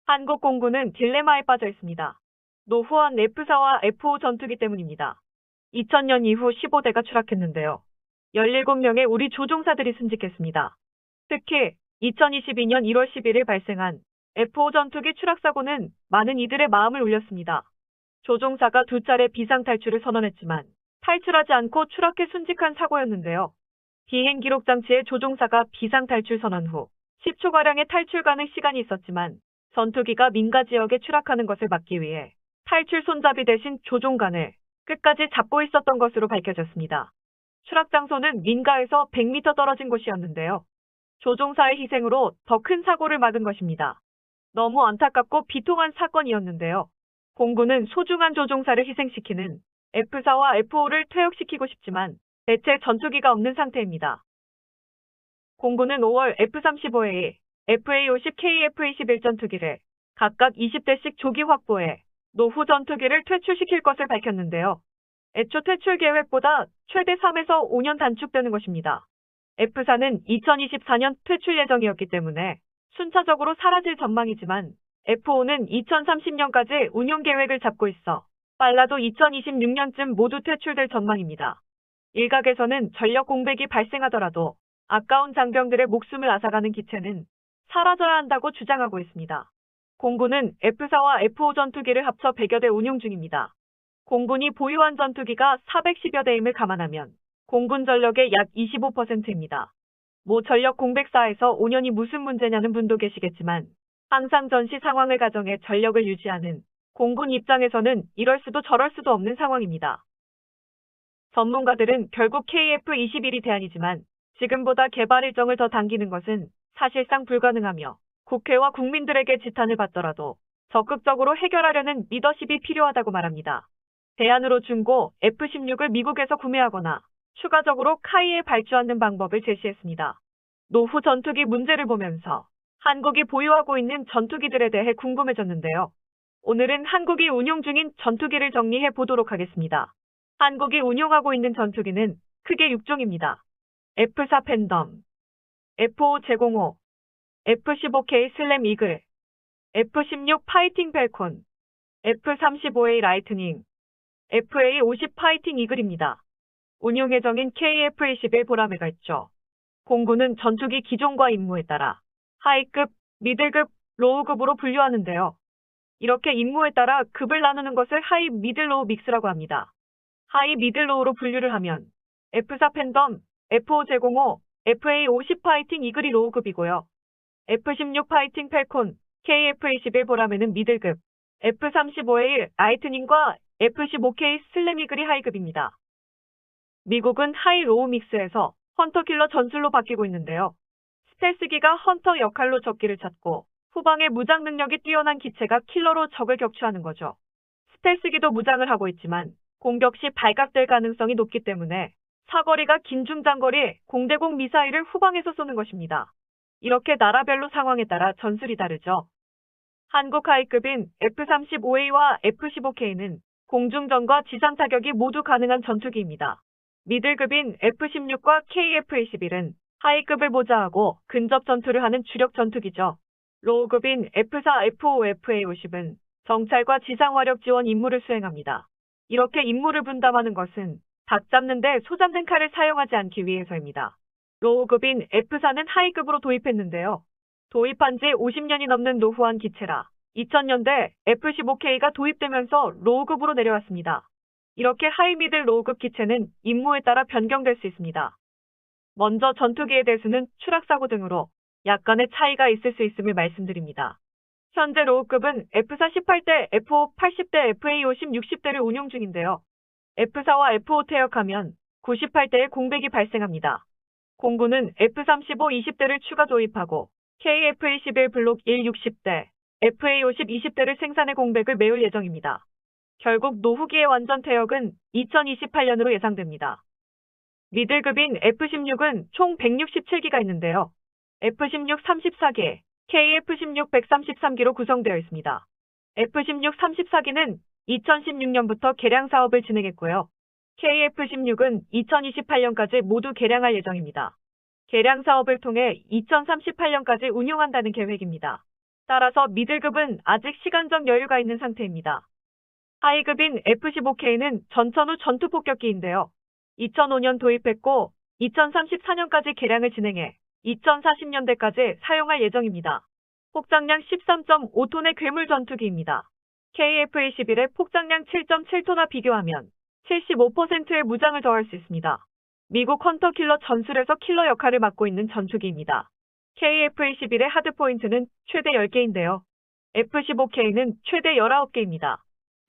한국공군은 딜레마에 빠져 있습니다. 노후한 F4와 F5 전투기 때문입니다. 2000년 이후 15대가 추락했는데요. 17명의 우리 조종사들이 순직했습니다. 특히 2022년 1월 11일 발생한 F5 전투기 추락 사고는 많은 이들의 마음을 울렸습니다. 조종사가 두 차례 비상탈출을 선언했지만 탈출하지 않고 추락해 순직한 사고였는데요. 비행 기록 장치에 조종사가 비상탈출 선언 후 10초가량의 탈출 가능 시간이 있었지만 전투기가 민가 지역에 추락하는 것을 막기 위해 탈출 손잡이 대신 조종관을 끝까지 잡고 있었던 것으로 밝혀졌습니다. 추락 장소는 민가에서 100m 떨어진 곳이었는데요. 조종사의 희생으로 더 큰 사고를 막은 것입니다. 너무 안타깝고 비통한 사건이었는데요. 공군은 소중한 조종사를 희생시키는 F4와 F5를 퇴역시키고 싶지만 대체 전투기가 없는 상태입니다. 공군은 5월 F-35A, FA-50, KF-21 전투기를 각각 20대씩 조기 확보해 노후 전투기를 퇴출시킬 것을 밝혔는데요. 애초 퇴출 계획보다 최대 3에서 5년 단축되는 것입니다. F4는 2024년 퇴출 예정이었기 때문에 순차적으로 사라질 전망이지만 F5는 2030년까지 운용 계획을 잡고 있어 빨라도 2026년쯤 모두 퇴출될 전망입니다. 일각에서는 전력 공백이 발생하더라도 아까운 장병들의 목숨을 앗아가는 기체는 사라져야 한다고 주장하고 있습니다. 공군은 F4와 F5 전투기를 합쳐 100여 대 운용 중입니다. 공군이 보유한 전투기가 410여 대임을 감안하면 공군 전력의 약 25%입니다. 모 전력 공백사에서 5년이 무슨 문제냐는 분도 계시겠지만 항상 전시 상황을 가정해 전력을 유지하는 공군 입장에서는 이럴 수도 저럴 수도 없는 상황입니다. 전문가들은 결국 KF-21이 대안이지만 지금보다 개발 일정을 더 당기는 것은 사실상 불가능하며 국회와 국민들에게 지탄을 받더라도 적극적으로 해결하려는 리더십이 필요하다고 말합니다. 대안으로 중고 F-16을 미국에서 구매하거나 추가적으로 카이에 발주하는 방법을 제시했습니다. 노후 전투기 문제를 보면서 한국이 보유하고 있는 전투기들에 대해 궁금해졌는데요. 오늘은 한국이 운용 중인 전투기를 정리해 보도록 하겠습니다. 한국이 운용하고 있는 전투기는 크게 6종입니다. F4 팬덤, F5 제공호, F-15K 슬램 이글, F-16 파이팅 펠콘, F-35A 라이트닝, FA-50 파이팅 이글입니다. 운용 예정인 KF-21 보라매가 있죠. 공군은 전투기 기종과 임무에 따라 하이급, 미들급, 로우급으로 분류하는데요. 이렇게 임무에 따라 급을 나누는 것을 하이, 미들, 로우 믹스라고 합니다. 하이, 미들, 로우로 분류를 하면 F4 팬덤, F5 제공호, FA-50 파이팅 이글이 로우급이고요. F-16 파이팅 펠콘, KF-21 보라매는 미들급, F-35A 라이트닝과 F-15K 슬램 이글이 하이급입니다. 미국은 하이 로우 믹스에서 헌터 킬러 전술로 바뀌고 있는데요. 스텔스기가 헌터 역할로 적기를 찾고 후방의 무장 능력이 뛰어난 기체가 킬러로 적을 격추하는 거죠. 스텔스기도 무장을 하고 있지만 공격 시 발각될 가능성이 높기 때문에 사거리가 긴 중장거리 공대공 미사일을 후방에서 쏘는 것입니다. 이렇게 나라별로 상황에 따라 전술이 다르죠. 한국 하이급인 F-35A와 F-15K는 공중전과 지상 타격이 모두 가능한 전투기입니다. 미들급인 F-16과 KF-21은 하이급을 보좌하고 근접 전투를 하는 주력 전투기죠. 로우급인 F-4, F-5, FA-50은 정찰과 지상 화력 지원 임무를 수행합니다. 이렇게 임무를 분담하는 것은 닭 잡는 데 소잡는 칼을 사용하지 않기 위해서입니다. 로우급인 F4는 하이급으로 도입했는데요. 도입한 지 50년이 넘는 노후한 기체라 2000년대 F-15K가 도입되면서 로우급으로 내려왔습니다. 이렇게 하이, 미들, 로우급 기체는 임무에 따라 변경될 수 있습니다. 먼저 전투기의 대수는 추락사고 등으로 약간의 차이가 있을 수 있음을 말씀드립니다. 현재 로우급은 F4 18대, F5 80대, FA-50 60대를 운용 중인데요. F4와 F5 퇴역하면 98대의 공백이 발생합니다. 공군은 F-35 20대를 추가 도입하고 KF-21 블록 1 60대, FA-50 20대를 생산해 공백을 메울 예정입니다. 결국 노후기의 완전 퇴역은 2028년으로 예상됩니다. 미들급인 F-16은 총 167기가 있는데요. F-16 34개, KF-16 133기로 구성되어 있습니다. F-16 34기는 2016년부터 개량 사업을 진행했고요. KF-16은 2028년까지 모두 개량할 예정입니다. 개량 사업을 통해 2038년까지 운용한다는 계획입니다. 따라서 미들급은 아직 시간적 여유가 있는 상태입니다. 하이급인 F-15K는 전천 후 전투 폭격기인데요. 2005년 도입했고 2034년까지 개량을 진행해 2040년대까지 사용할 예정입니다. 폭장량 13.5톤의 괴물 전투기입니다. KF-21의 폭장량 7.7톤과 비교하면 75%의 무장을 더할 수 있습니다. 미국 헌터킬러 전술에서 킬러 역할을 맡고 있는 전투기입니다. KF-21의 하드포인트는 최대 10개인데요. F-15K는 최대 19개입니다.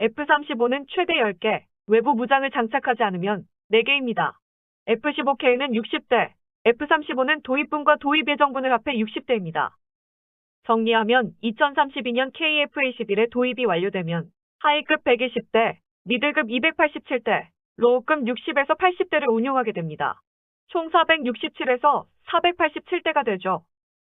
F-35는 최대 10개, 외부 무장을 장착하지 않으면 4개입니다. F-15K는 60대, F-35는 도입분과 도입 예정분을 합해 60대입니다. 정리하면 2032년 KF-21의 도입이 완료되면 하이급 120대, 미들급 287대, 로우급 60에서 80대를 운용하게 됩니다. 총 467에서 487대가 되죠.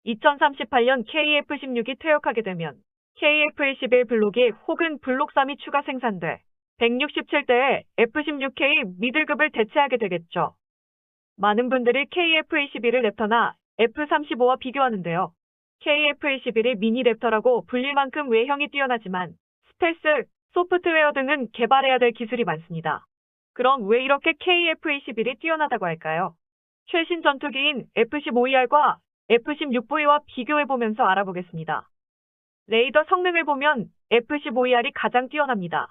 2038년 KF-16이 퇴역하게 되면 KF-21 블록이 혹은 블록 3이 추가 생산돼 167대의 F-16K 미들급을 대체하게 되겠죠. 많은 분들이 KF-21을 랩터나 F-35와 비교하는데요. KF-21이 미니 랩터라고 불릴 만큼 외형이 뛰어나지만 스텔스, 소프트웨어 등은 개발해야 될 기술이 많습니다. 그럼 왜 이렇게 KF-21이 뛰어나다고 할까요? 최신 전투기인 F-15ER과 F-16V와 비교해보면서 알아보겠습니다. 레이더 성능을 보면 F-15ER이 가장 뛰어납니다.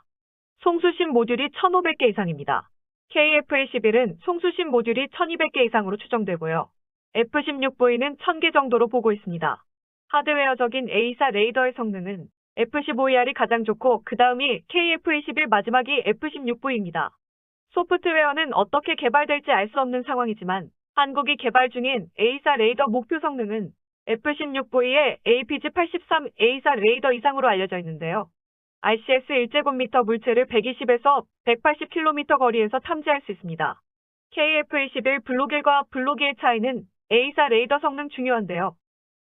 송수신 모듈이 1,500개 이상입니다. KF-21은 송수신 모듈이 1,200개 이상으로 추정되고요. F-16V는 1,000개 정도로 보고 있습니다. 하드웨어적인 A사 레이더의 성능은 F-15ER이 가장 좋고 그 다음이 KF-21 마지막이 F-16V입니다. 소프트웨어는 어떻게 개발될지 알 수 없는 상황이지만 한국이 개발 중인 A사 레이더 목표 성능은 F-16V의 APG-83 A사 레이더 이상으로 알려져 있는데요. RCS 1제곱미터 물체를 120에서 180km 거리에서 탐지할 수 있습니다. KF-21 블록 1과 블록 2의 차이는 A사 레이더 성능 중요한데요.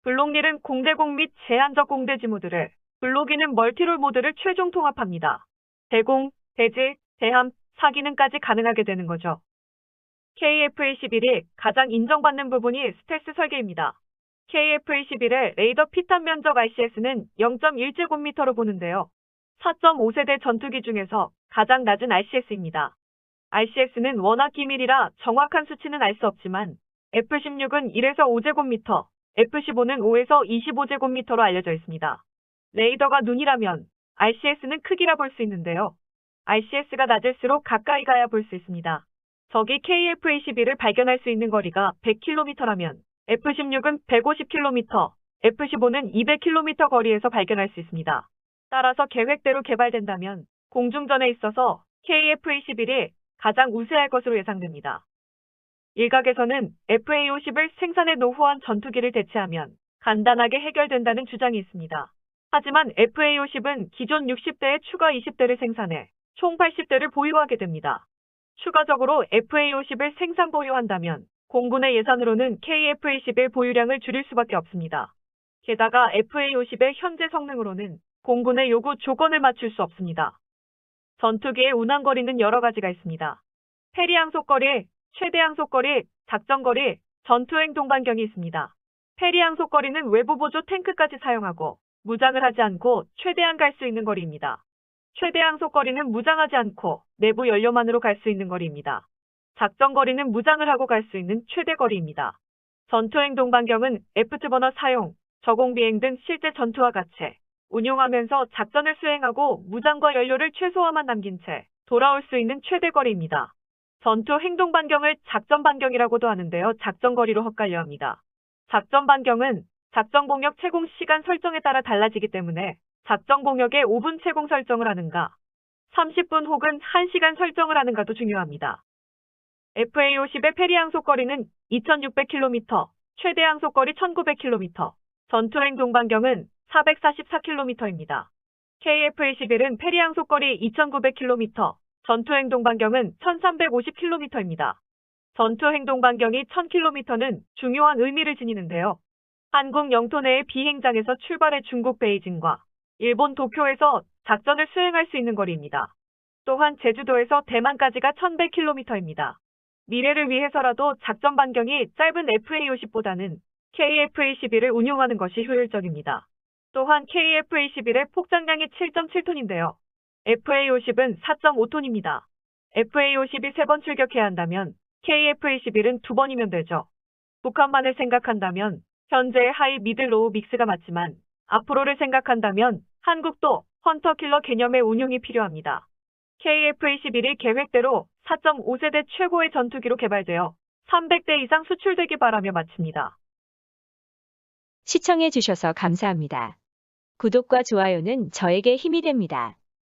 블록 1은 공대공 및 제한적 공대지 모드를, 블록 2는 멀티롤 모드를 최종 통합합니다. 대공, 대지, 대함, 사기능까지 가능하게 되는 거죠. KF-21이 가장 인정받는 부분이 스텔스 설계입니다. KF-21의 레이더 피탄 면적 RCS는 0.1제곱미터로 보는데요. 4.5세대 전투기 중에서 가장 낮은 RCS입니다. RCS는 워낙 기밀이라 정확한 수치는 알 수 없지만 F-16은 1에서 5제곱미터, F-15는 5에서 25제곱미터로 알려져 있습니다. 레이더가 눈이라면 RCS는 크기라 볼 수 있는데요. RCS가 낮을수록 가까이 가야 볼 수 있습니다. 적이 KF-21을 발견할 수 있는 거리가 100km라면 F-16은 150km, F-15는 200km 거리에서 발견할 수 있습니다. 따라서 계획대로 개발된다면 공중전에 있어서 KF-21이 가장 우세할 것으로 예상됩니다. 일각에서는 FA-50을 생산에 노후한 전투기를 대체하면 간단하게 해결된다는 주장이 있습니다. 하지만 FA-50은 기존 60대에 추가 20대를 생산해 총 80대를 보유하게 됩니다. 추가적으로 FA-50을 생산 보유한다면 공군의 예산으로는 KF-21 보유량을 줄일 수밖에 없습니다. 게다가 FA-50의 현재 성능으로는 공군의 요구 조건을 맞출 수 없습니다. 전투기의 운항거리는 여러 가지가 있습니다. 페리항속거리, 최대항속거리, 작전거리, 전투행동반경이 있습니다. 페리항속거리는 외부 보조 탱크까지 사용하고 무장을 하지 않고 최대한 갈 수 있는 거리입니다. 최대항속거리는 무장하지 않고 내부 연료만으로 갈 수 있는 거리입니다. 작전거리는 무장을 하고 갈 수 있는 최대거리입니다. 전투행동반경은 애프트버너 사용, 저공비행 등 실제 전투와 같이 운용하면서 작전을 수행하고 무장과 연료를 최소화만 남긴 채 돌아올 수 있는 최대거리입니다. 전투행동반경을 작전반경이라고도 하는데요. 작전거리로 헛갈려 합니다. 작전반경은 작전공역 채공 시간 설정에 따라 달라지기 때문에 작전공역에 5분 채공 설정을 하는가, 30분 혹은 1시간 설정을 하는가도 중요합니다. FA-50의 페리항속거리는 2600km, 최대항속거리 1900km, 전투행동반경은 444km입니다. KF-21은 페리항속거리 2900km, 전투행동반경은 1350km입니다. 전투행동반경이 1000km는 중요한 의미를 지니는데요. 한국 영토 내의 비행장에서 출발해 중국 베이징과 일본 도쿄에서 작전을 수행할 수 있는 거리입니다. 또한 제주도에서 대만까지가 1100km입니다. 미래를 위해서라도 작전 반경이 짧은 FA-50보다는 KF-21을 운용하는 것이 효율적입니다. 또한 KF-21의 폭장량이 7.7톤인데요. FA-50은 4.5톤입니다. FA-50이 3번 출격해야 한다면 KF-21은 2번이면 되죠. 북한만을 생각한다면 현재의 하이 미들 로우 믹스가 맞지만 앞으로를 생각한다면 한국도 헌터킬러 개념의 운용이 필요합니다. KF-21이 계획대로 4.5세대 최고의 전투기로 개발되어 300대 이상 수출되기 바라며 마칩니다. 시청해 주셔서 감사합니다. 구독과 좋아요는 저에게 힘이 됩니다.